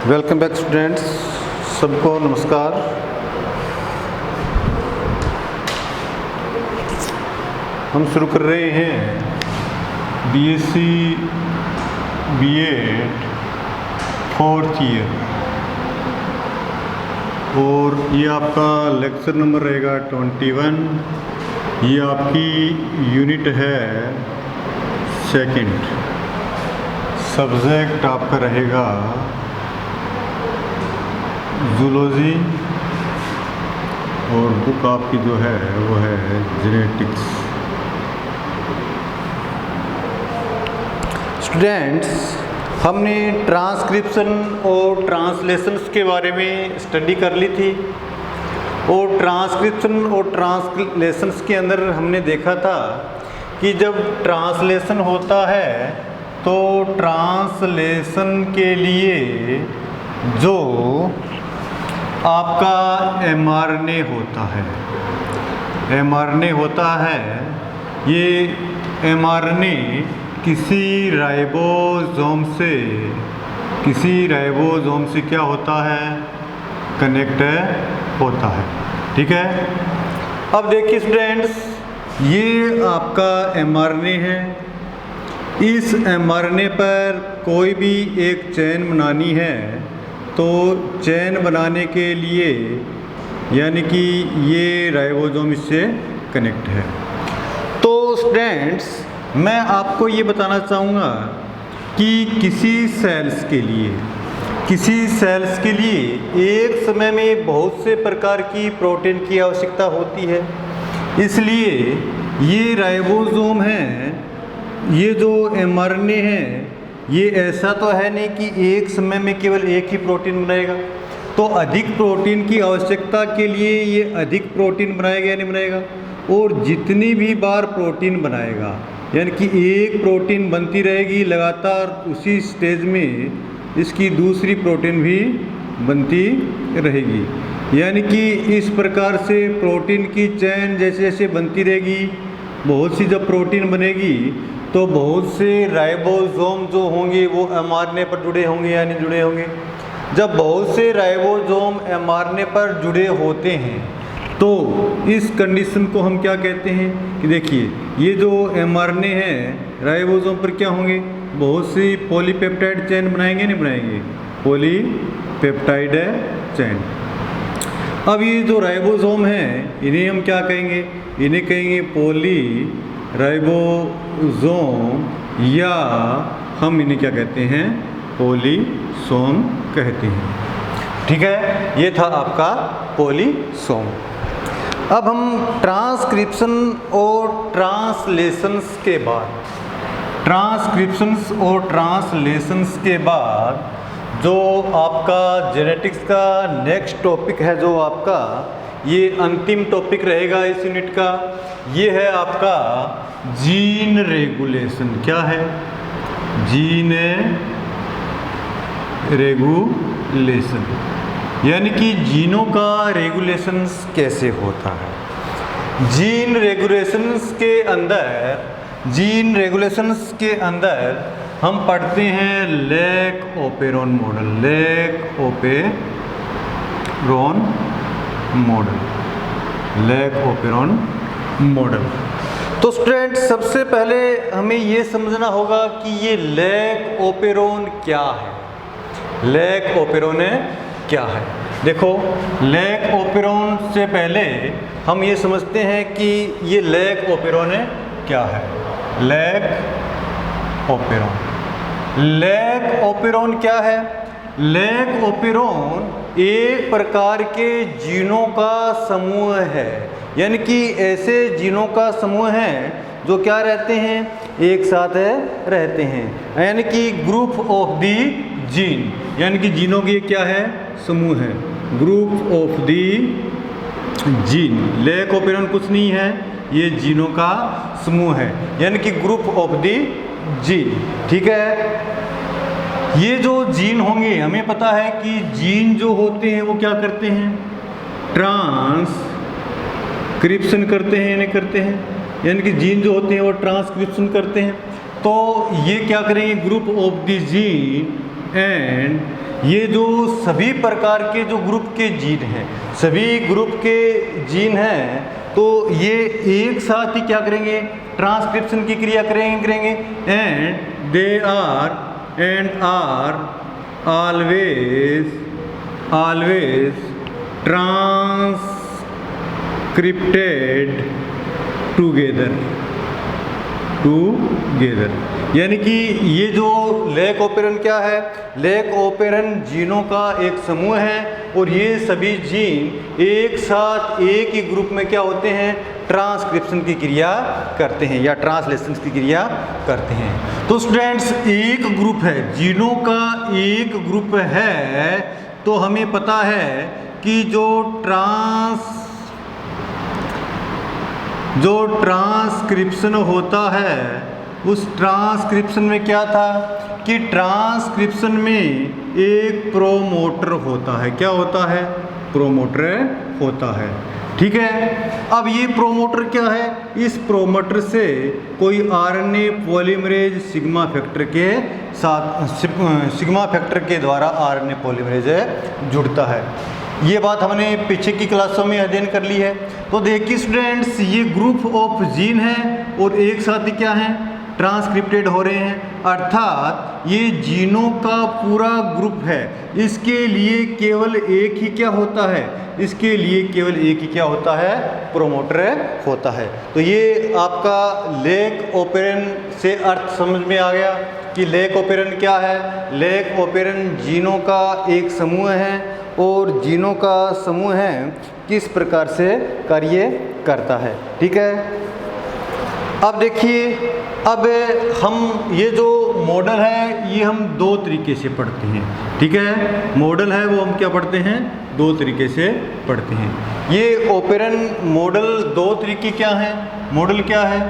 Welcome back students, सबको नमस्कार। हम शुरू कर रहे हैं बीएससी बीएड 4th ईयर और ये आपका लेक्चर नंबर रहेगा 21। ये आपकी यूनिट है सेकंड। सब्जेक्ट आपका रहेगा जूलॉजी और बुक आपकी जो है वो है जेनेटिक्स। स्टूडेंट्स, हमने ट्रांसक्रिप्शन और ट्रांसलेशंस के बारे में स्टडी कर ली थी और ट्रांसक्रिप्शन और ट्रांसलेशंस के अंदर हमने देखा था कि जब ट्रांसलेशन होता है तो ट्रांसलेशन के लिए जो आपका mRNA होता है, mRNA होता है, ये mRNA किसी राइबोसोम से क्या होता है, कनेक्ट होता है। ठीक है। अब देखिए स्टूडेंट्स, ये आपका mRNA है। इस mRNA पर कोई भी एक चेन बनानी है तो चेन बनाने के लिए यानी कि ये राइबोसोम इससे कनेक्ट है। तो स्टूडेंट्स, मैं आपको ये बताना चाहूँगा कि किसी सेल्स के लिए एक समय में बहुत से प्रकार की प्रोटीन की आवश्यकता होती है। इसलिए ये राइबोसोम है, ये जो mRNA है, ये ऐसा तो है नहीं कि एक समय में केवल एक ही प्रोटीन बनाएगा। तो अधिक प्रोटीन की आवश्यकता के लिए ये अधिक प्रोटीन बनाएगा या नहीं बनाएगा, और जितनी भी बार प्रोटीन बनाएगा यानी कि एक प्रोटीन बनती रहेगी लगातार, उसी स्टेज में इसकी दूसरी प्रोटीन भी बनती रहेगी। यानी कि इस प्रकार से प्रोटीन की चेन जैसे जैसे बनती रहेगी, बहुत सी जब प्रोटीन बनेगी तो बहुत से राइबोसोम जो होंगे वो mRNA पर जुड़े होंगे या नहीं जुड़े होंगे। जब बहुत से राइबोसोम mRNA पर जुड़े होते हैं तो इस कंडीशन को हम क्या कहते हैं कि देखिए, ये जो mRNA है राइबोसोम पर क्या होंगे, बहुत सी पॉलीपेप्टाइड चेन बनाएंगे नहीं बनाएंगे, पॉलीपेप्टाइड चेन। अब ये जो राइबोसोम हैं इन्हें हम क्या कहेंगे, इन्हें कहेंगे पॉली राइबोसोम, या हम इन्हें क्या कहते हैं, पॉलीसोम कहते हैं। ठीक है, ये था आपका पॉलीसोम। अब हम ट्रांसक्रिप्शन और ट्रांसलेशंस के बाद जो आपका जेनेटिक्स का नेक्स्ट टॉपिक है, जो आपका ये अंतिम टॉपिक रहेगा इस यूनिट का, ये है आपका जीन रेगुलेशन। क्या है? जीन रेगुलेशन, यानी कि जीनों का रेगुलेशन कैसे होता है। जीन रेगुलेशंस के अंदर हम पढ़ते हैं लेक ओपेरॉन मॉडल। तो स्टूडेंट, सबसे पहले हमें ये समझना होगा कि ये लेक ओपेरॉन क्या है। देखो, लेक ओपेरॉन से पहले हम ये समझते हैं कि ये लेक ओपेरॉन क्या है। लेक ओपेरॉन क्या है? लेक ओपेरॉन एक प्रकार के जीनों का समूह है, यानी कि ऐसे जीनों का समूह है जो क्या रहते हैं, एक साथ रहते हैं, यानी कि ग्रुप ऑफ दी जीन, यानी कि जीनों की क्या है, समूह है, group of the gene. Lake operon कुछ नहीं है, ये जीनों का समूह है, यानी कि ग्रुप ऑफ दी जीन। ठीक है। ये जो जीन होंगे, हमें पता है कि जीन जो होते हैं वो क्या करते हैं, ट्रांसक्रिप्शन करते हैं, नहीं करते हैं, यानी कि जीन जो होते हैं वो ट्रांसक्रिप्शन करते हैं। तो ये क्या करेंगे, group of the gene and ये जो सभी प्रकार के जो ग्रुप के जीन हैं, सभी ग्रुप के जीन हैं, तो ये एक साथ ही क्या करेंगे, ट्रांसक्रिप्शन की क्रिया करेंगे and they are always transcripted together. यानी कि ये जो लेक ओपेरन क्या है, लेक ओपेरन जीनों का एक समूह है और ये सभी जीन एक साथ एक ही ग्रुप में क्या होते हैं, ट्रांसक्रिप्शन की क्रिया करते हैं या ट्रांसलेशन की क्रिया करते हैं। तो स्टूडेंट्स एक ग्रुप है, जीनों का एक ग्रुप है, तो हमें पता है कि जो ट्रांसक्रिप्शन होता है, उस ट्रांसक्रिप्शन में क्या था कि ट्रांसक्रिप्शन में एक प्रोमोटर होता है। क्या होता है, प्रोमोटर होता है। ठीक है, अब ये प्रोमोटर क्या है, इस प्रोमोटर से कोई आरएनए पॉलीमरेज सिग्मा फैक्टर के साथ, सिग्मा फैक्टर के द्वारा आरएनए पॉलीमरेज जुड़ता है। ये बात हमने पीछे की क्लासों में अध्ययन कर ली है। तो देखिए स्टूडेंट्स, ये ग्रुप ऑफ जीन है और एक साथ ही क्या है, ट्रांसक्रिप्टेड हो रहे हैं, अर्थात ये जीनों का पूरा ग्रुप है। इसके लिए केवल एक ही क्या होता है, इसके लिए केवल एक ही क्या होता है, प्रोमोटर होता है। तो ये आपका लेक ओपेरन से अर्थ समझ में आ गया कि लेक ओपेरन क्या है। लेक ओपेरन जीनों का एक समूह है और जीनों का समूह है किस प्रकार से कार्य करता है। ठीक है, अब देखिए, अब हम ये जो मॉडल है ये हम दो तरीके से पढ़ते हैं। ठीक है, मॉडल है वो हम क्या पढ़ते हैं, दो तरीके से पढ़ते हैं। ये ओपेरन मॉडल दो तरीके क्या हैं, मॉडल क्या है,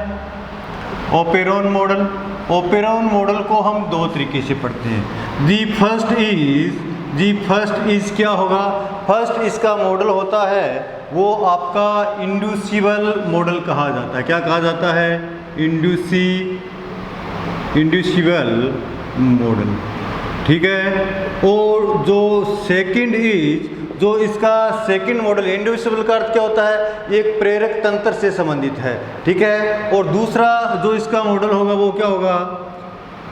ओपेरॉन मॉडल। ओपेरॉन मॉडल को हम दो तरीके से पढ़ते हैं। दी फर्स्ट इज क्या होगा, फर्स्ट इसका मॉडल होता है वो आपका इंड्यूसिबल मॉडल कहा जाता है। क्या कहा जाता है, इंड्यूसिबल मॉडल। ठीक है, और जो सेकंड इज, जो इसका सेकंड मॉडल, इंड्यूसिबल का अर्थ क्या होता है, एक प्रेरक तंत्र से संबंधित है। ठीक है, और दूसरा जो इसका मॉडल होगा वो क्या होगा,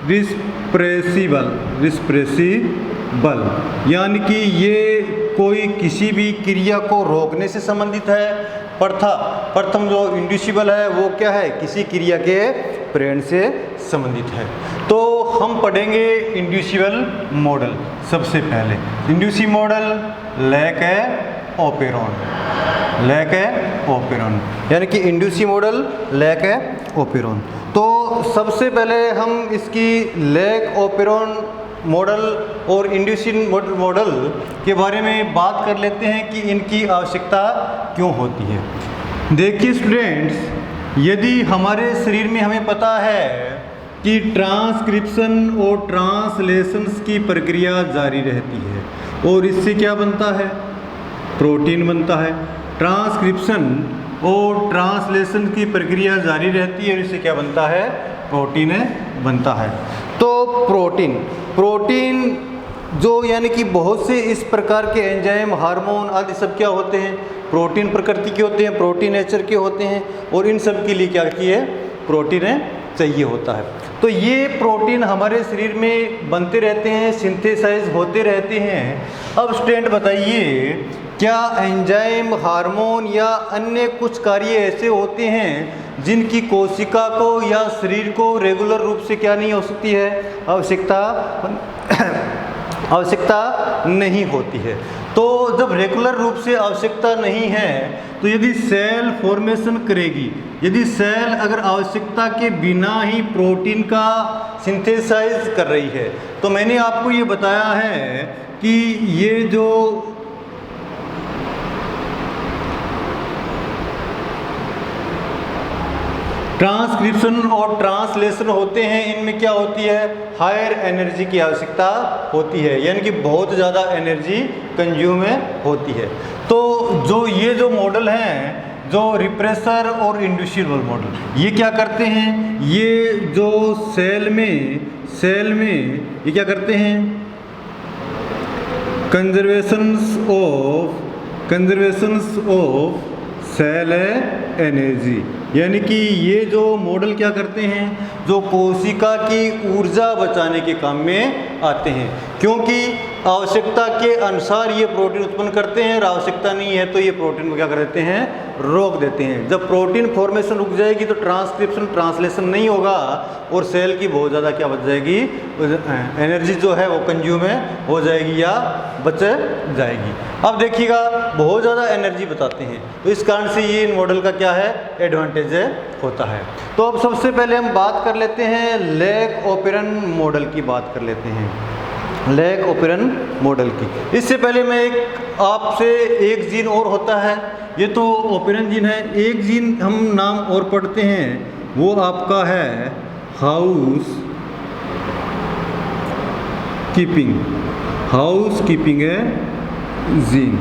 रिस्प्रेसिबल, यानी कि ये कोई किसी भी क्रिया को रोकने से संबंधित है। प्रथम जो इंड्यूसिबल है वो क्या है, किसी क्रिया के प्रेरण से संबंधित है। तो हम पढ़ेंगे इंड्यूसिबल मॉडल। सबसे पहले इंड्यूसिव मॉडल लेक ओपेरॉन, यानी कि इंड्यूसिव मॉडल लेक ओपेरॉन। तो सबसे पहले हम इसकी लेक ओपेरॉन मॉडल और इंड्यूसिव मॉडल के बारे में बात कर लेते हैं कि इनकी आवश्यकता क्यों होती है। देखिए स्टूडेंट्स, यदि हमारे शरीर में हमें पता है कि ट्रांसक्रिप्शन और ट्रांसलेशंस की प्रक्रिया जारी रहती है और इससे क्या बनता है, प्रोटीन बनता है। ट्रांसक्रिप्शन और ट्रांसलेशन की प्रक्रिया जारी रहती है और इससे क्या बनता है, प्रोटीन बनता है। तो प्रोटीन जो यानी कि बहुत से इस प्रकार के एंजाइम, हार्मोन आदि सब क्या होते हैं, प्रोटीन प्रकृति के होते हैं, प्रोटीन नेचर के होते हैं, और इन सब के लिए क्या किए, प्रोटीन चाहिए होता है। तो ये प्रोटीन हमारे शरीर में बनते रहते हैं, सिंथेसाइज होते रहते हैं। अब स्टूडेंट बताइए, क्या एंजाइम, हार्मोन या अन्य कुछ कार्य ऐसे होते हैं जिनकी कोशिका को या शरीर को रेगुलर रूप से क्या नहीं हो सकती है, आवश्यकता नहीं होती है। तो जब रेगुलर रूप से आवश्यकता नहीं है, तो यदि सेल फॉर्मेशन करेगी, यदि सेल अगर आवश्यकता के बिना ही प्रोटीन का सिंथेसाइज कर रही है, तो मैंने आपको ये बताया है कि ये जो ट्रांसक्रिप्शन और ट्रांसलेशन होते हैं, इनमें क्या होती है, हायर एनर्जी की आवश्यकता होती है, यानी कि बहुत ज़्यादा एनर्जी कंज्यूम होती है। तो जो ये जो मॉडल हैं, जो रिप्रेसर और इंड्यूसिबल मॉडल, ये क्या करते हैं, ये जो सेल में ये क्या करते हैं, कंजर्वेशंस ऑफ सेल एनर्जी, यानी कि ये जो मॉडल क्या करते हैं, जो कोशिका की ऊर्जा बचाने के काम में आते हैं, क्योंकि आवश्यकता के अनुसार ये प्रोटीन उत्पन्न करते हैं और आवश्यकता नहीं है तो ये प्रोटीन को क्या कर देते हैं, रोक देते हैं। जब प्रोटीन फॉर्मेशन रुक जाएगी तो ट्रांसलेशन नहीं होगा और सेल की बहुत ज़्यादा क्या बच जाएगी, एनर्जी जो है वो कंज्यूम हो जाएगी या बच जाएगी। अब देखिएगा बहुत ज़्यादा एनर्जी बताते हैं, तो इस कारण से ये इन मॉडल का क्या है, एडवांटेज होता है। तो अब सबसे पहले हम बात कर लेते हैं लेक ओपेरन मॉडल की बात कर लेते हैं, लेक ओपेरन मॉडल की। इससे पहले मैं आपसे एक जीन और होता है, ये तो ओपेरन जीन है, एक जीन हम नाम और पढ़ते हैं, वो आपका है हाउस कीपिंग है जीन।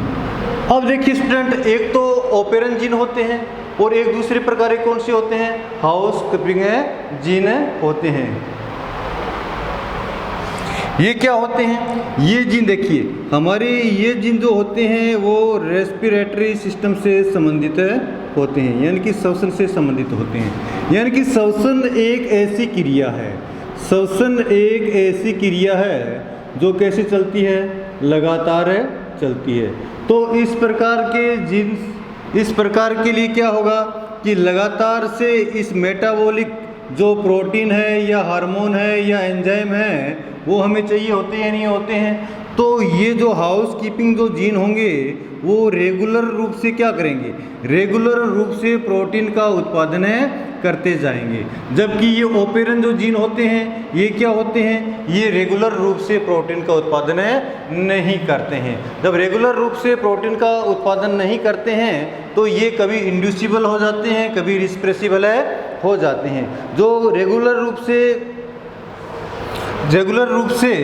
अब देखिए स्टूडेंट, एक तो ओपेरन जीन होते हैं और एक दूसरे प्रकार के कौन से होते हैं, हाउस कीपिंग जीन होते हैं। ये क्या होते हैं, ये जीन देखिए हमारे ये जीन जो होते हैं वो रेस्पिरेटरी सिस्टम से संबंधित होते हैं, यानी कि श्वसन से संबंधित होते हैं। यानी कि श्वसन एक ऐसी क्रिया है जो कैसे चलती है, लगातार चलती है। तो इस प्रकार के लिए क्या होगा कि लगातार से इस मेटाबॉलिक जो प्रोटीन है या हार्मोन है या एंजाइम है वो हमें चाहिए होते हैं, नहीं होते हैं। तो ये जो हाउस कीपिंग जो जीन होंगे वो रेगुलर रूप से क्या करेंगे, रेगुलर रूप से प्रोटीन का उत्पादन करते जाएंगे। जबकि ये ओपेरन जो जीन होते हैं ये क्या होते हैं, ये रेगुलर रूप से प्रोटीन का उत्पादन नहीं करते हैं। जब रेगुलर रूप से प्रोटीन का उत्पादन नहीं करते हैं तो ये कभी इंड्यूसिबल हो जाते हैं, कभी रिस्प्रेसिबल हो जाते हैं। जो रेगुलर रूप से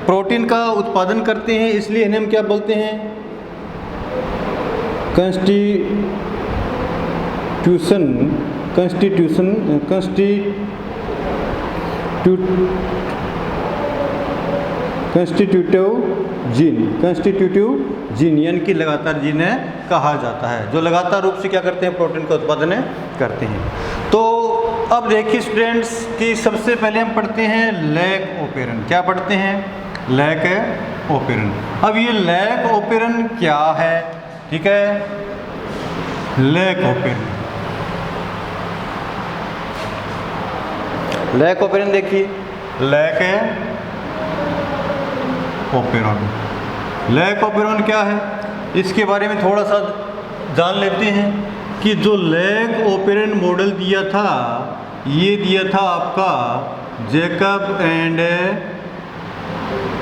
प्रोटीन का उत्पादन करते हैं, इसलिए इन्हें हम क्या बोलते हैं, कंस्टिट्यूटिव जीन यानी कि लगातार जीन कहा जाता है, जो लगातार रूप से क्या करते हैं, प्रोटीन का उत्पादन करते हैं। तो अब देखिए स्टूडेंट्स कि सबसे पहले हम पढ़ते हैं लेक ओपेरन। क्या पढ़ते हैं, लेक ओपेरन। अब ये लेक ओपेरन क्या है, ठीक है, लेक ओपेरन देखिए, लेक ओपेरन क्या है, इसके बारे में थोड़ा सा जान लेते हैं कि जो लेक ओपेरन मॉडल दिया था, ये दिया था आपका जैकब एंड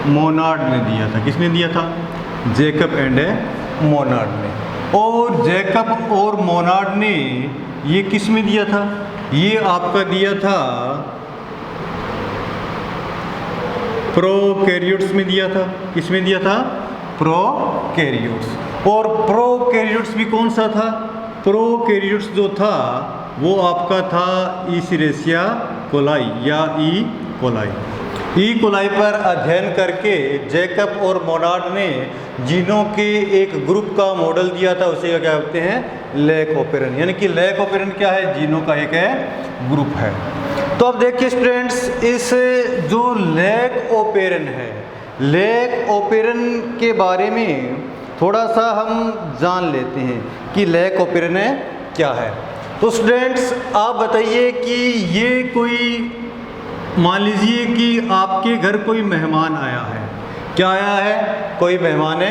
मोनार्ड ने दिया था। किसने दिया था, जैकब एंड मोनार्ड ने। और जैकब और मोनार्ड ने ये किस में दिया था, ये आपका दिया था प्रोकैरियोट्स में दिया था। किस में दिया था, प्रोकैरियोट्स। और प्रोकैरियोट्स भी कौन सा था, प्रोकैरियोट्स जो था वो आपका था ईशेरेशिया कोलाई या ई कोलाई पर अध्ययन करके जैकब और मोनार्ड ने जीनों के एक ग्रुप का मॉडल दिया था, उसे क्या कहते हैं, लेक ओपेरन। यानी कि लेक ओपेरन क्या है, जीनों का एक ग्रुप है। तो अब देखिए स्टूडेंट्स, इस जो लेक ओपेरन है, लेक ओपेरन के बारे में थोड़ा सा हम जान लेते हैं कि लेक ओपेरन क्या है। तो स्टूडेंट्स आप बताइए कि ये कोई, मान लीजिए कि आपके घर कोई मेहमान आया है, क्या आया है, कोई मेहमान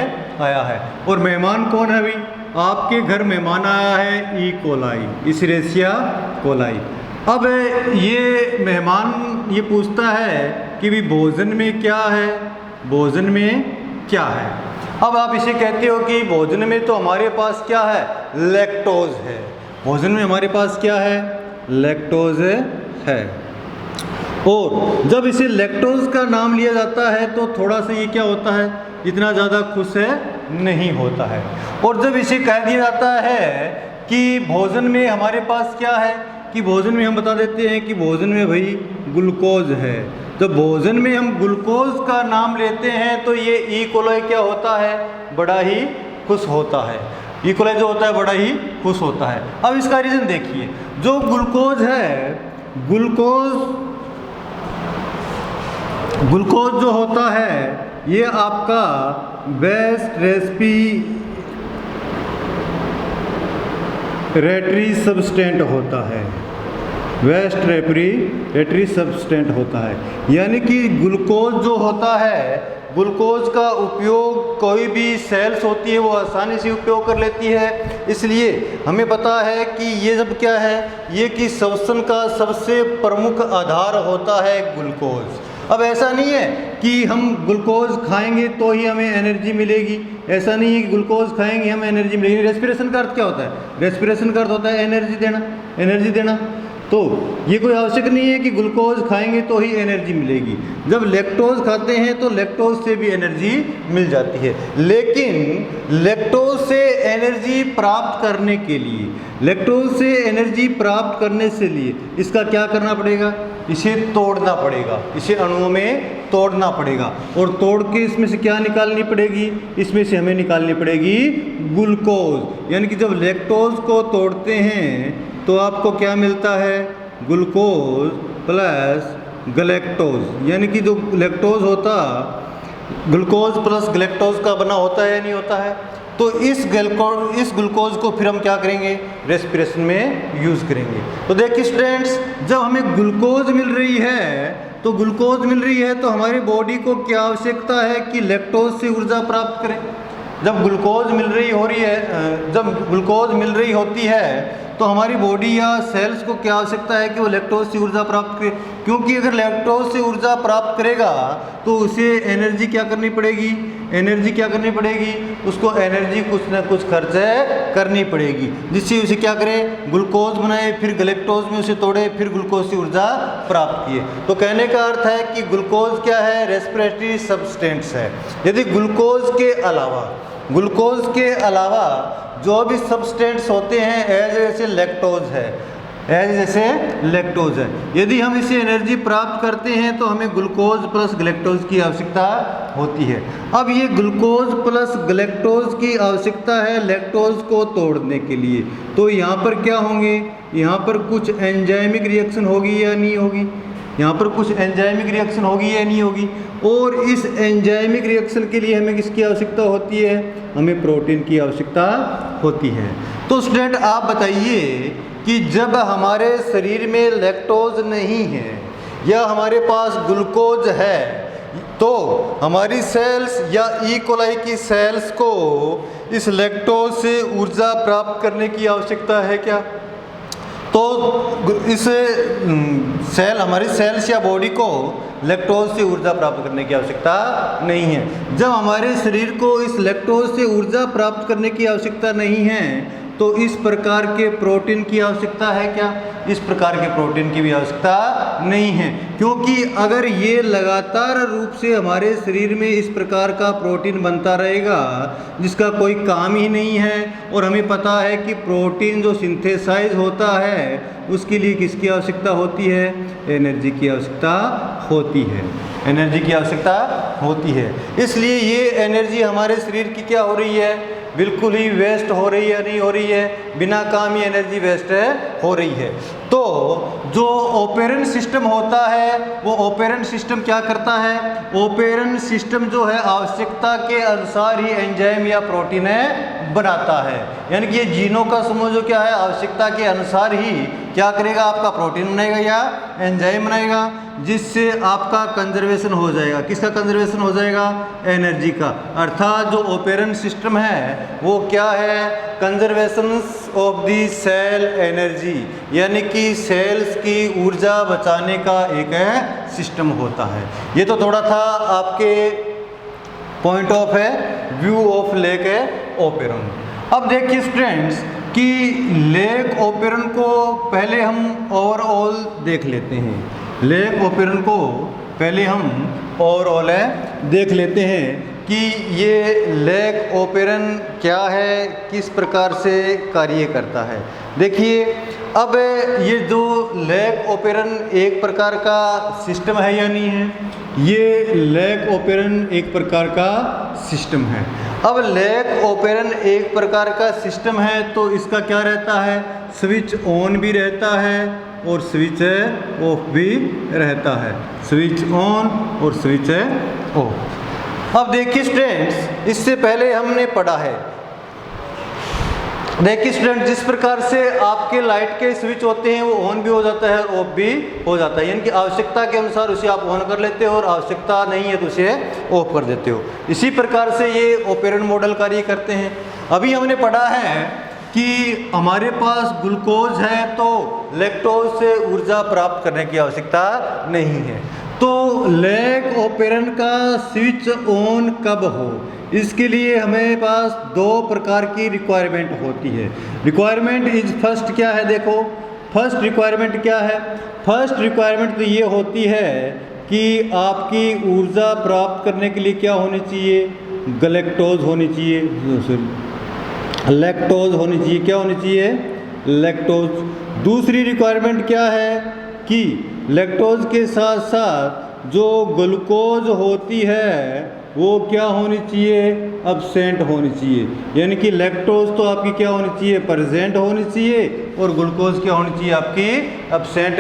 आया है। और मेहमान कौन है भाई, आपके घर मेहमान आया है ई कोलाई, ईशेरेशिया कोलाई। अब ये मेहमान ये पूछता है कि भी भोजन में क्या है, भोजन में क्या है। अब आप इसे कहते हो कि भोजन में तो हमारे पास क्या है, लैक्टोज है। भोजन में हमारे पास क्या है, लैक्टोज है। और जब इसे लैक्टोज का नाम लिया जाता है तो थोड़ा सा ये क्या होता है, इतना ज़्यादा खुश नहीं होता है। और जब इसे कह दिया जाता है कि भोजन में हमारे पास क्या है, कि भोजन में हम बता देते हैं कि भोजन में भाई ग्लूकोज है, जब भोजन में हम ग्लूकोज का नाम लेते हैं तो ये ई कोलाई क्या होता है, बड़ा ही खुश होता है। ई कोलाई जो होता है बड़ा ही खुश होता है। अब इसका रीज़न देखिए, जो ग्लूकोज है, ग्लूकोज जो होता है ये आपका बेस्ट रेस्पिरेटरी सब्सटेंट होता है, वेस्ट रेस्पिरेटरी सब्सटेंट होता है। यानी कि ग्लूकोज जो होता है, ग्लूकोज का उपयोग कोई भी सेल्स होती है वो आसानी से उपयोग कर लेती है। इसलिए हमें पता है कि ये सब क्या है, ये कि श्वसन का सबसे प्रमुख आधार होता है ग्लूकोज। अब ऐसा नहीं है कि हम ग्लूकोज खाएंगे तो ही हमें एनर्जी मिलेगी, ऐसा नहीं है कि ग्लूकोज खाएंगे हमें एनर्जी मिलेगी। रेस्पिरेशन का अर्थ क्या होता है, रेस्पिरेशन का अर्थ होता है एनर्जी देना, एनर्जी देना। तो ये कोई आवश्यक नहीं है कि ग्लूकोज खाएंगे तो ही एनर्जी मिलेगी। जब लैक्टोज खाते हैं तो लैक्टोज से भी एनर्जी मिल जाती है, लेकिन लैक्टोज से एनर्जी प्राप्त करने के लिए, लैक्टोज से एनर्जी प्राप्त करने से लिए इसका क्या करना पड़ेगा, इसे तोड़ना पड़ेगा, इसे अणुओं में तोड़ना पड़ेगा। और तोड़ के इसमें से क्या निकालनी पड़ेगी, इसमें से हमें निकालनी पड़ेगी ग्लूकोज। यानी कि जब लैक्टोज को तोड़ते हैं तो आपको क्या मिलता है, ग्लूकोज प्लस गलैक्टोज। यानी कि जो लैक्टोज होता ग्लूकोज प्लस गलैक्टोज का बना होता है या नहीं होता है। तो इस ग्लूकोज को फिर हम क्या करेंगे, रेस्पिरेशन में यूज़ करेंगे। तो देखिए स्टूडेंट्स, जब हमें ग्लूकोज मिल रही है तो ग्लूकोज मिल रही है तो हमारी बॉडी को क्या आवश्यकता है कि लैक्टोज से ऊर्जा प्राप्त करें। जब ग्लूकोज मिल रही होती है तो हमारी बॉडी या सेल्स को क्या आवश्यकता है कि वो लैक्टोज से ऊर्जा प्राप्त करे, क्योंकि अगर लैक्टोज से ऊर्जा प्राप्त करेगा तो उसे एनर्जी क्या करनी पड़ेगी, एनर्जी क्या करनी पड़ेगी, उसको एनर्जी कुछ ना कुछ खर्च करनी पड़ेगी, जिससे उसे क्या करे, ग्लूकोज बनाए, फिर गलैक्टोज में उसे तोड़े, फिर ग्लूकोज से ऊर्जा प्राप्त किए। तो कहने का अर्थ है कि ग्लूकोज क्या है, रेस्पिरेटरी सब्सटेंस है। यदि ग्लूकोज के अलावा जो भी सब्सटेंट्स होते हैं जैसे लैक्टोज है, यदि हम इसे एनर्जी प्राप्त करते हैं तो हमें ग्लूकोज प्लस गलैक्टोज की आवश्यकता होती है। अब ये ग्लूकोज प्लस गलैक्टोज की आवश्यकता है लैक्टोज को तोड़ने के लिए। तो यहाँ पर क्या होंगे, यहाँ पर कुछ एंजाइमिक रिएक्शन होगी या नहीं होगी, यहाँ पर कुछ एंजाइमिक रिएक्शन होगी या नहीं होगी। और इस एंजाइमिक रिएक्शन के लिए हमें किसकी आवश्यकता होती है, हमें प्रोटीन की आवश्यकता होती है। तो स्टूडेंट आप बताइए कि जब हमारे शरीर में लैक्टोज नहीं है या हमारे पास ग्लूकोज है तो हमारी सेल्स या ई कोलाई की सेल्स को इस लैक्टोज से ऊर्जा प्राप्त करने की आवश्यकता है क्या। तो इस हमारी सेल्स या बॉडी को लैक्टोज से ऊर्जा प्राप्त करने की आवश्यकता नहीं है। जब हमारे शरीर को इस लैक्टोज से ऊर्जा प्राप्त करने की आवश्यकता नहीं है तो इस प्रकार के प्रोटीन की आवश्यकता है क्या, इस प्रकार के प्रोटीन की भी आवश्यकता नहीं है, क्योंकि अगर ये लगातार रूप से हमारे शरीर में इस प्रकार का प्रोटीन बनता रहेगा जिसका कोई काम ही नहीं है, और हमें पता है कि प्रोटीन जो सिंथेसाइज होता है उसके लिए किसकी आवश्यकता होती है, एनर्जी की आवश्यकता होती है, एनर्जी की आवश्यकता होती है। इसलिए ये एनर्जी हमारे शरीर की क्या हो रही है, बिल्कुल ही वेस्ट हो रही है, नहीं हो रही है, बिना काम ही एनर्जी वेस्ट हो रही है। तो जो ऑपरेंट सिस्टम होता है वो ऑपरेंट सिस्टम क्या करता है, ऑपरेंट सिस्टम जो है आवश्यकता के अनुसार ही एंजाइम या प्रोटीन बनाता है। यानी कि ये जीनों का समूह जो क्या है आवश्यकता के अनुसार ही क्या करेगा, आपका प्रोटीन बनाएगा या एंजाइम बनाएगा, जिससे आपका कंजर्वेशन हो जाएगा। किसका कंजर्वेशन हो जाएगा, एनर्जी का। अर्थात जो ऑपरेंट सिस्टम है वो क्या है, conservation of the cell energy, यानी कि सेल्स की ऊर्जा बचाने का एक सिस्टम होता है। ये तो थोड़ा था आपके point of view of lake operon. अब देखिए स्टूडेंट्स कि लेक ओपेरन को पहले हम ओवरऑल देख लेते हैं। लेक ओपेरन को पहले हम ओवरऑल देख लेते हैं कि ये लेक ओपेरन क्या है, किस प्रकार से कार्य करता है। देखिए अब ये जो लैक ओपेरन एक प्रकार का सिस्टम है या नहीं है? ये लैक ओपेरन एक प्रकार का सिस्टम है। अब लैक ओपेरन एक प्रकार का सिस्टम है तो इसका क्या रहता है? स्विच ऑन भी रहता है और स्विच ऑफ भी रहता है। स्विच ऑन और स्विच ऑफ। अब देखिए स्टूडेंट्स, इससे पहले हमने पढ़ा है, देखिए स्टूडेंट, जिस प्रकार से आपके लाइट के स्विच होते हैं वो ऑन भी हो जाता है और ऑफ भी हो जाता है, यानी कि आवश्यकता के अनुसार उसे आप ऑन कर लेते हो और आवश्यकता नहीं है तो उसे ऑफ कर देते हो। इसी प्रकार से ये ओपेरन मॉडल कार्य करते हैं। अभी हमने पढ़ा है कि हमारे पास ग्लूकोज है तो लैक्टोज से ऊर्जा प्राप्त करने की आवश्यकता नहीं है। तो लैक ओपेरन का स्विच ऑन कब हो, इसके लिए हमें पास दो प्रकार की रिक्वायरमेंट होती है। रिक्वायरमेंट इज फर्स्ट क्या है? देखो फर्स्ट रिक्वायरमेंट क्या है? फर्स्ट रिक्वायरमेंट तो ये होती है कि आपकी ऊर्जा प्राप्त करने के लिए क्या होनी चाहिए? गलैक्टोज होनी चाहिए, लैक्टोज होनी चाहिए। क्या होनी चाहिए? लैक्टोज। दूसरी रिक्वायरमेंट क्या है कि लैक्टोज के साथ साथ जो ग्लूकोज होती है वो क्या होनी चाहिए? अब्सेंट होनी चाहिए। यानी कि लैक्टोज तो आपकी क्या होनी चाहिए? प्रेजेंट होनी चाहिए और ग्लूकोज क्या होनी चाहिए? आपकी अब्सेंट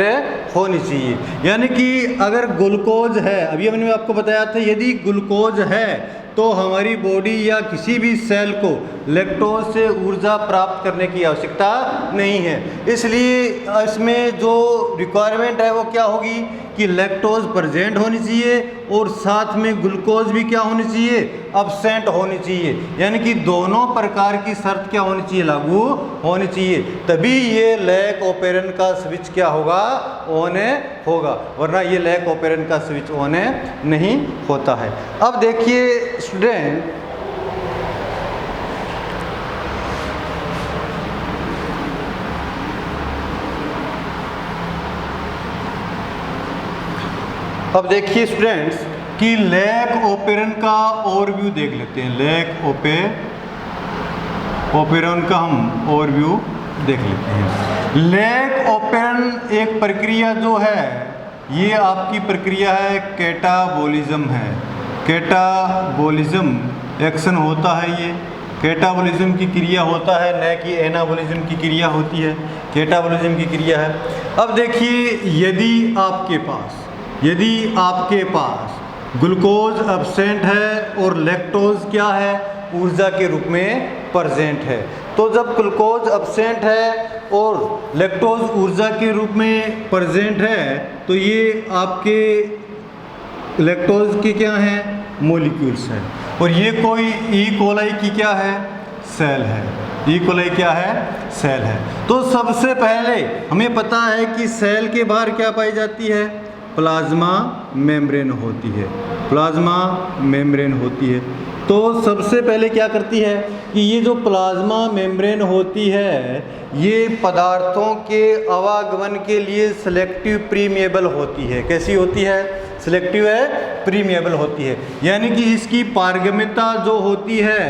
होनी चाहिए। यानी कि अगर ग्लूकोज है, अभी मैंने आपको बताया था, यदि ग्लूकोज है तो हमारी बॉडी या किसी भी सेल को लैक्टोज से ऊर्जा प्राप्त करने की आवश्यकता नहीं है। इसलिए इसमें जो रिक्वायरमेंट है वो क्या होगी कि लैक्टोज प्रेजेंट होनी चाहिए और साथ में ग्लूकोज भी क्या होनी चाहिए? अब्सेंट होनी चाहिए। यानी कि दोनों प्रकार की शर्त क्या होनी चाहिए? लागू होनी चाहिए, तभी ये लैक ओपेरन का स्विच क्या होगा? ऑन होगा, वरना ये लैक ओपेरन का स्विच ऑन नहीं होता है। अब देखिए स्टूडेंट, अब देखिए स्टूडेंट्स कि लैक ओपेरन का ओवरव्यू देख लेते हैं। लैक ओपेरन का हम ओवरव्यू देख लेते हैं। लैक ओपेरन एक प्रक्रिया जो है, ये आपकी प्रक्रिया है कैटाबोलिज्म है। कैटाबोलिज्म एक्शन होता है, ये कैटाबोलिज्म की क्रिया होता है, न कि एनाबोलिज्म की क्रिया होती है। कैटाबोलिज्म की क्रिया है। अब देखिए, यदि आपके पास ग्लूकोज एब्सेंट है और लैक्टोज क्या है? ऊर्जा के रूप में प्रेजेंट है। तो जब ग्लूकोज एब्सेंट है और लैक्टोज ऊर्जा के रूप में प्रेजेंट है तो ये आपके लैक्टोज के क्या हैं? मॉलिक्यूल्स हैं। और ये कोई ई कोलाई की क्या है? सेल है। ई कोलाई क्या है? सेल है। तो सबसे पहले हमें पता है कि सेल के बाहर क्या पाई जाती है? प्लाज्मा मेम्ब्रेन होती है। प्लाज्मा मेम्ब्रेन होती है। तो सबसे पहले क्या करती है कि ये जो प्लाज्मा मेम्ब्रेन होती है ये पदार्थों के आवागमन के लिए सिलेक्टिव प्रीमिएबल होती है। कैसी होती है? सिलेक्टिव प्रीमिएबल होती है। यानी कि इसकी पारगम्यता जो होती है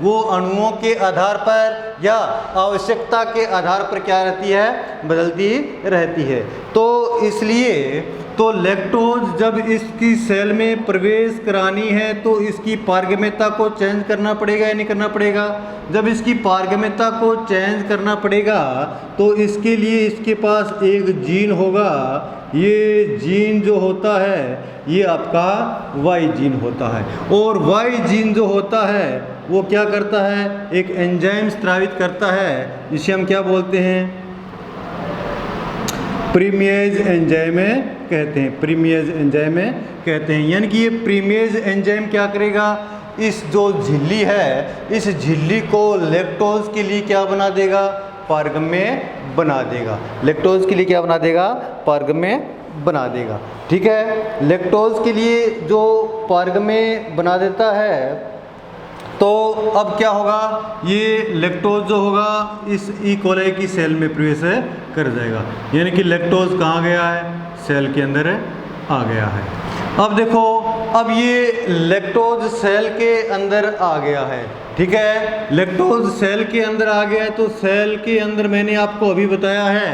वो अणुओं के आधार पर या आवश्यकता के आधार पर क्या रहती है? बदलती रहती है। तो इसलिए तो लैक्टोज जब इसकी सेल में प्रवेश करानी है तो इसकी पारगम्यता को चेंज करना पड़ेगा या नहीं करना पड़ेगा? जब इसकी पारगम्यता को चेंज करना पड़ेगा तो इसके लिए इसके पास एक जीन होगा। ये जीन जो होता है ये आपका वाई जीन होता है। और वाई जीन जो होता है वो क्या करता है? एक एंजाइम स्रावित करता है जिसे हम क्या बोलते हैं? प्रीमियज एंजाइम कहते हैं। प्रीमियज एंजाइम कहते हैं। यानी कि ये प्रीमियज एंजाइम क्या करेगा? इस जो झिल्ली है इस झिल्ली को लैक्टोज के लिए क्या बना देगा? पारगम्य बना देगा। लैक्टोज के लिए क्या बना देगा? पारगम्य बना देगा। ठीक है। लैक्टोज के लिए जो पारगम्य बना देता है तो अब क्या होगा? ये लैक्टोज जो होगा इस ई कोलाई की सेल में प्रवेश कर जाएगा। यानी कि लैक्टोज कहाँ गया है? सेल के अंदर आ गया है। अब देखो अब ये लैक्टोज सेल के अंदर आ गया है, ठीक है, लैक्टोज सेल के अंदर आ गया है। तो सेल के अंदर मैंने आपको अभी बताया है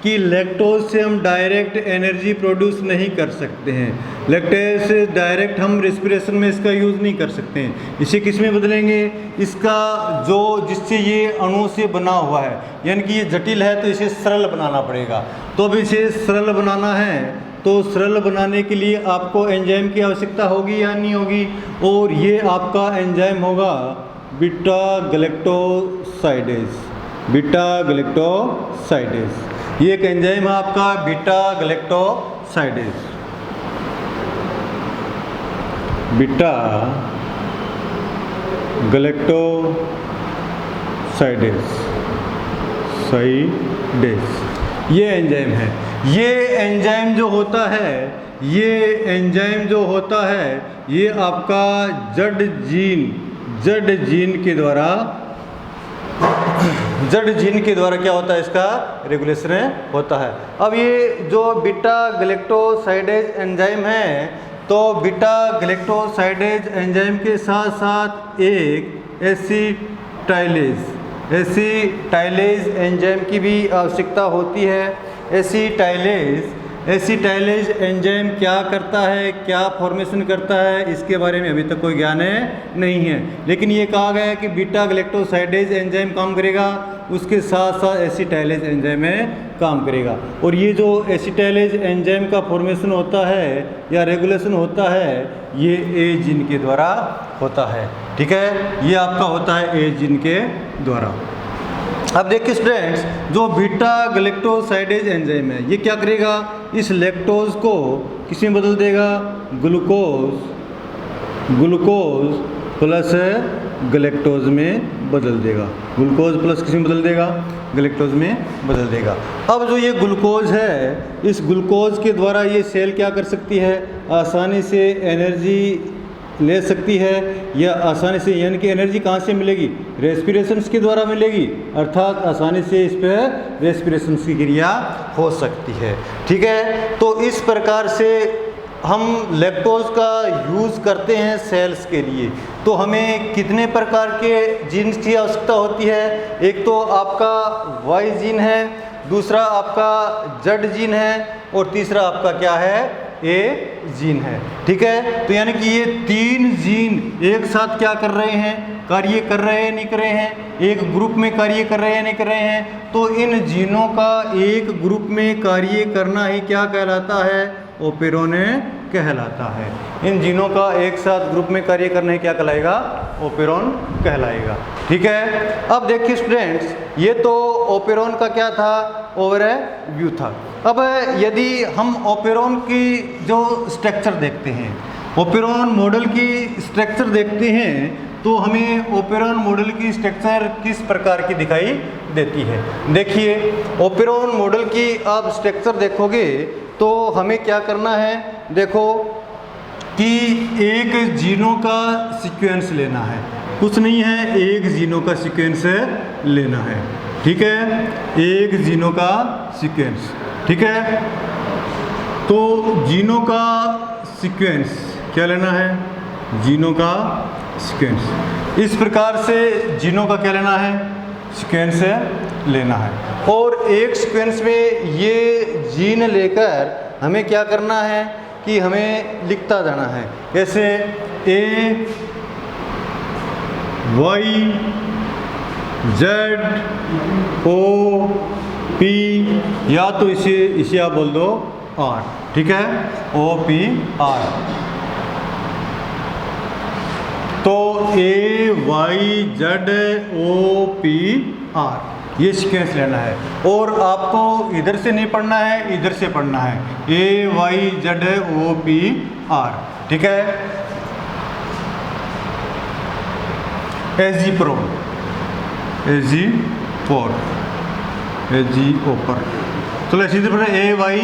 कि लैक्टोज से हम डायरेक्ट एनर्जी प्रोड्यूस नहीं कर सकते हैं, लैक्टेज से डायरेक्ट हम रेस्पिरेशन में इसका यूज़ नहीं कर सकते हैं। इसे किस में बदलेंगे, इसका जो जिससे ये अणु से बना हुआ है, यानी कि ये जटिल है तो इसे सरल बनाना पड़ेगा। तो अब इसे सरल बनाना है, तो सरल बनाने के लिए आपको एंजाइम की आवश्यकता होगी या नहीं होगी, और ये आपका एंजाइम होगा बीटा गैलेक्टोसाइडेज। बीटा गैलेक्टोसाइडेज ये एक एंजाइम है आपका बीटा गैलेक्टोसाइडेज। बीटा गैलेक्टोसाइडेज ये एंजाइम है। ये एंजाइम जो होता है, ये एंजाइम जो होता है, ये आपका जड़ जीन के द्वारा क्या होता है, इसका रेगुलेशन होता है। अब ये जो बीटा गैलेक्टोसाइडेज एंजाइम है, तो बीटा गैलेक्टोसाइडेज एंजाइम के साथ साथ एक एसिटाइलेज एंजाइम की भी आवश्यकता होती है। एसिटाइलेज एंजाइम क्या करता है, क्या फॉर्मेशन करता है, इसके बारे में अभी तक कोई ज्ञान नहीं है, लेकिन ये कहा गया है कि बीटा गैलेक्टोसाइडेज एंजाइम काम करेगा, उसके साथ साथ एसिटाइलेज एंजाइम काम करेगा। और ये जो एसिटाइलेज एंजाइम का फॉर्मेशन होता है या रेगुलेशन होता है, ये ए जीन के द्वारा होता है, ठीक है, ये आपका होता है ए जीन के द्वारा। अब देखिए स्टूडेंट्स, जो बीटा गैलेक्टोसाइडेज एंजाइम है, ये क्या करेगा, इस लैक्टोज को किस में बदल देगा, ग्लूकोज प्लस गैलेक्टोज में बदल देगा। ग्लूकोज प्लस किस में बदल देगा, गैलेक्टोज में बदल देगा। अब जो ये ग्लूकोज है, इस ग्लूकोज के द्वारा ये सेल क्या कर सकती है, आसानी से एनर्जी ले सकती है, या आसानी से, यानी कि एनर्जी कहाँ से मिलेगी, रेस्पिरेशन के द्वारा मिलेगी, अर्थात आसानी से इस पर रेस्पिरेशन की क्रिया हो सकती है, ठीक है। तो इस प्रकार से हम लैक्टोज का यूज़ करते हैं सेल्स के लिए। तो हमें कितने प्रकार के जीन्स की आवश्यकता होती है, एक तो आपका वाई जीन है, दूसरा आपका जेड जीन है, और तीसरा आपका क्या है, ए जीन है, ठीक है। तो यानी कि ये तीन जीन एक साथ क्या कर रहे हैं, कार्य कर रहे हैं नहीं कर रहे हैं, एक ग्रुप में कार्य कर रहे हैं नहीं कर रहे हैं। तो इन जीनों का एक ग्रुप में कार्य करना ही क्या कहलाता है, ओपेरॉन कहलाता है। इन जीनों का एक साथ ग्रुप में कार्य करना ही क्या कहलाएगा, ओपेरॉन कहलाएगा, ठीक है। अब देखिए स्टूडेंट्स, ये तो ओपेरॉन का क्या था, ओवरव्यू था। अब यदि हम ओपेरॉन की जो स्ट्रक्चर देखते हैं, ओपेरॉन मॉडल की स्ट्रक्चर देखते हैं, तो हमें ओपेरॉन मॉडल की स्ट्रक्चर किस प्रकार की दिखाई देती है। देखिए, ओपेरॉन मॉडल की आप स्ट्रक्चर देखोगे तो हमें क्या करना है, देखो कि एक जीनों का सीक्वेंस लेना है, कुछ नहीं है, एक जीनों का सीक्वेंस लेना है, ठीक है, एक जीनों का सीक्वेंस, ठीक है। तो जीनों का सीक्वेंस क्या लेना है, जीनों का सीक्वेंस, इस प्रकार से जीनों का क्या लेना है, सीक्वेंस लेना है। और एक सीक्वेंस में ये जीन लेकर हमें क्या करना है कि हमें लिखता जाना है, जैसे ए वाई जेड ओ पी, या तो इसे आप बोल दो आर, ठीक है, ओ पी आर। तो A Y Z O P R ये सीक्वेंस लेना है, और आपको इधर से नहीं पढ़ना है, इधर से पढ़ना है, A Y Z O P R, ठीक है। एजीप्रोन, एजी फोर, एजी ओपर, चलो इसी तरह ए वाई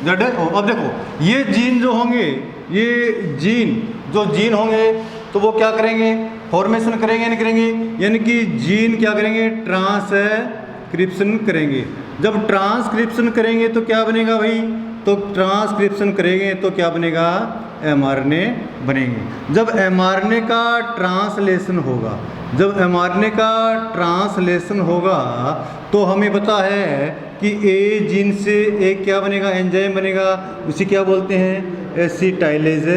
जेड ओ। अब देखो ये जीन जो होंगे, ये जीन होंगे, तो वो क्या करेंगे, फॉर्मेशन करेंगे नहीं करेंगे, यानी कि जीन क्या करेंगे, ट्रांसक्रिप्शन करेंगे। जब ट्रांसक्रिप्शन करेंगे तो क्या बनेगा भाई, तो ट्रांसक्रिप्शन करेंगे तो क्या बनेगा, mRNA बनेंगे। जब mRNA का ट्रांसलेशन होगा, जब mRNA का ट्रांसलेशन होगा तो हमें पता है कि ए जीन से एक क्या बनेगा, एंजाइम बनेगा, उसे क्या बोलते हैं, एसिटाइलेज